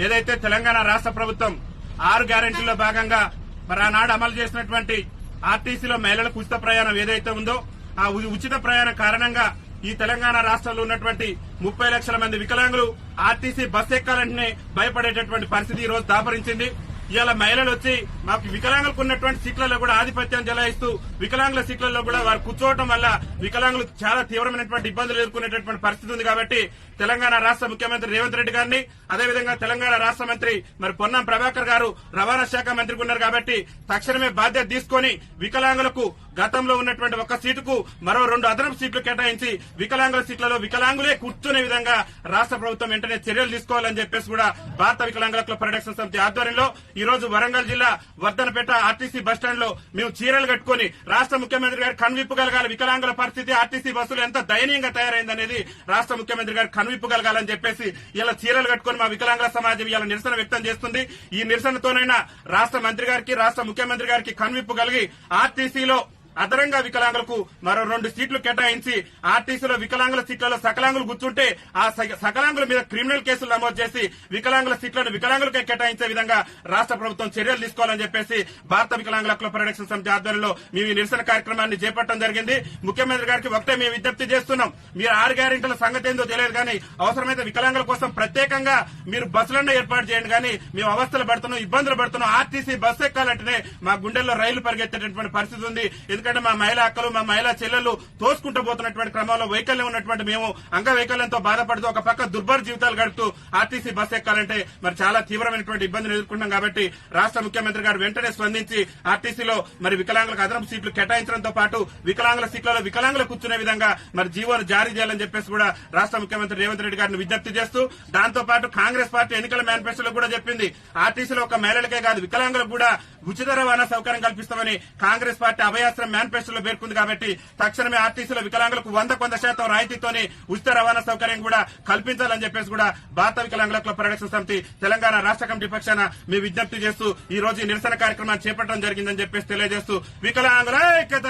ఏదైతే తెలంగాణ రాష్ట్ర ప్రభుత్వం 6 గ్యారెంటీల్లో భాగంగా మరి ఆనాడు అమలు చేసినటువంటి ఆర్టీసీలో మహిళలకు ఉచిత ప్రయాణం ఏదైతే ఉందో ఆ ఉచిత ప్రయాణం కారణంగా ఈ తెలంగాణ రాష్ట్రంలో ఉన్నటువంటి 30 లక్షల మంది వికలాంగులు ఆర్టీసీ బస్ ఎక్కాలంటే భయపడేటటువంటి పరిస్థితి ఈ రోజు దాపరించింది. ఇవాళ మహిళలు వచ్చి మాకు వికలాంగులకు ఉన్నటువంటి సీట్లలో కూడా ఆధిపత్యం చెలాయిస్తూ వికలాంగుల సీట్లలో కూడా వారు కూర్చోవడం వల్ల వికలాంగులు చాలా తీవ్రమైనటువంటి ఇబ్బందులు ఎదుర్కొనేటటువంటి పరిస్థితి ఉంది. కాబట్టి తెలంగాణ రాష్ట్ర ముఖ్యమంత్రి రేవంత్ రెడ్డి గారిని అదేవిధంగా తెలంగాణ రాష్ట్ర మంత్రి మరి పొన్నం ప్రభాకర్ గారు రవాణా శాఖ మంత్రికి ఉన్నారు కాబట్టి తక్షణమే బాధ్యత తీసుకుని వికలాంగులకు గతంలో ఉన్నటువంటి ఒక సీటుకు మరో 2 అదనపు సీట్లు కేటాయించి వికలాంగుల సీట్లలో వికలాంగులే కూర్చునే విధంగా రాష్ట్ర ప్రభుత్వం వెంటనే చర్యలు తీసుకోవాలని చెప్పేసి కూడా భారత వికలాంగుల హక్కుల పరిరక్షణ సమితి ఆధ్వర్యంలో ఈ రోజు వరంగల్ జిల్లా వర్ధనపేట ఆర్టీసీ బస్టాండ్ లో మేము చీరలు కట్టుకుని రాష్ట్ర ముఖ్యమంత్రి గారు కనువిప్పగలగాలి, వికలాంగుల పరిస్థితి ఆర్టీసీ బస్సులు ఎంత దయనీయంగా తయారైందనేది రాష్ట్ర ముఖ్యమంత్రి గారు కనువిప్పగలగాలని చెప్పేసి ఇలా చీరలు కట్టుకుని మా వికలాంగుల సమాజం ఇలా నిరసన వ్యక్తం చేస్తుంది. ఈ నిరసనతోనైనా రాష్ట్ర మంత్రి గారికి రాష్ట్ర ముఖ్యమంత్రి గారికి కనువిప్పగలిగి ఆర్టీసీలో అదనంగా వికలాంగులకు మరో 2 సీట్లు కేటాయించి ఆర్టీసీలో వికలాంగుల సీట్లలో సకలాంగులు కూర్చుంటే ఆ సకలాంగుల మీద క్రిమినల్ కేసులు నమోదు చేసి వికలాంగుల సీట్లను వికలాంగులకే కేటాయించే విధంగా రాష్ట్ర ప్రభుత్వం చర్యలు తీసుకోవాలని చెప్పేసి భారత వికలాంగుల హక్కుల పరిరక్షణ సమితి ఆధ్వర్యంలో మేము ఈ నిరసన కార్యక్రమాన్ని చేపట్టడం జరిగింది. ముఖ్యమంత్రి గారికి ఒకటే మేము విజ్ఞప్తి చేస్తున్నాం, మీరు 6 గ్యారెంటీల సంగతి ఏందో తెలియదు కానీ అవసరమైతే వికలాంగుల కోసం ప్రత్యేకంగా మీరు బస్సులను ఏర్పాటు చేయండి. కానీ మేము అవస్థలు పడుతున్నాం, ఇబ్బందులు పడుతున్నాం. ఆర్టీసీ బస్సు ఎక్కాలంటేనే మా గుండెల్లో రైలు పరిగెత్తేటటువంటి పరిస్థితి ఉంది. ఎందుకంటే మా మహిళా అక్కలు మా మహిళా చెల్లెలు తోసుకుంటూ పోతున్నటువంటి క్రమంలో వైకల్యం ఉన్నటువంటి మేము అంగవైకల్యంతో బాధపడుతూ ఒక పక్క దుర్భర జీవితాలు గడుపుతూ ఆర్టీసీ బస్ ఎక్కాలంటే మరి చాలా తీవ్రమైనటువంటి ఇబ్బందులు ఎదుర్కొంటున్నాం. కాబట్టి రాష్ట్ర ముఖ్యమంత్రి గారు వెంటనే స్పందించి ఆర్టీసీలో మరి వికలాంగులకు అదనపు సీట్లు కేటాయించడంతో పాటు వికలాంగుల సీట్లలో వికలాంగులు కూర్చునే విధంగా మరి జీవోను జారీ చేయాలని చెప్పేసి కూడా రాష్ట్ర ముఖ్యమంత్రి రేవంత్ రెడ్డి గారిని విజ్ఞప్తి చేస్తూ దాంతో పాటు కాంగ్రెస్ పార్టీ ఎన్నికల మేనిఫెస్టోలో కూడా చెప్పింది ఆర్టీసీలో ఒక మహిళలకే కాదు వికలాంగులకు కూడా ఉచిత రవాణా సౌకర్యం కల్పిస్తామని కాంగ్రెస్ పార్టీ అభయాస్త్రం మేనిఫెస్టోలో పేర్కొంది. కాబట్టి తక్షణమే ఆర్టీసీలో వికలాంగులకు 100% రాయితీతోనే ఉచిత రవాణా సౌకర్యం కూడా కల్పించాలని చెప్పేసి కూడా భారత వికలాంగుల హక్కుల పరిరక్షణ సమితి తెలంగాణ రాష్ట్ర కమిటీ పక్షాన మేము విజ్ఞప్తి చేస్తూ ఈ రోజు ఈ నిరసన కార్యక్రమాన్ని చేపట్టడం జరిగిందని చెప్పేసి తెలియజేస్తూ వికలాంగుల ఐక్యత.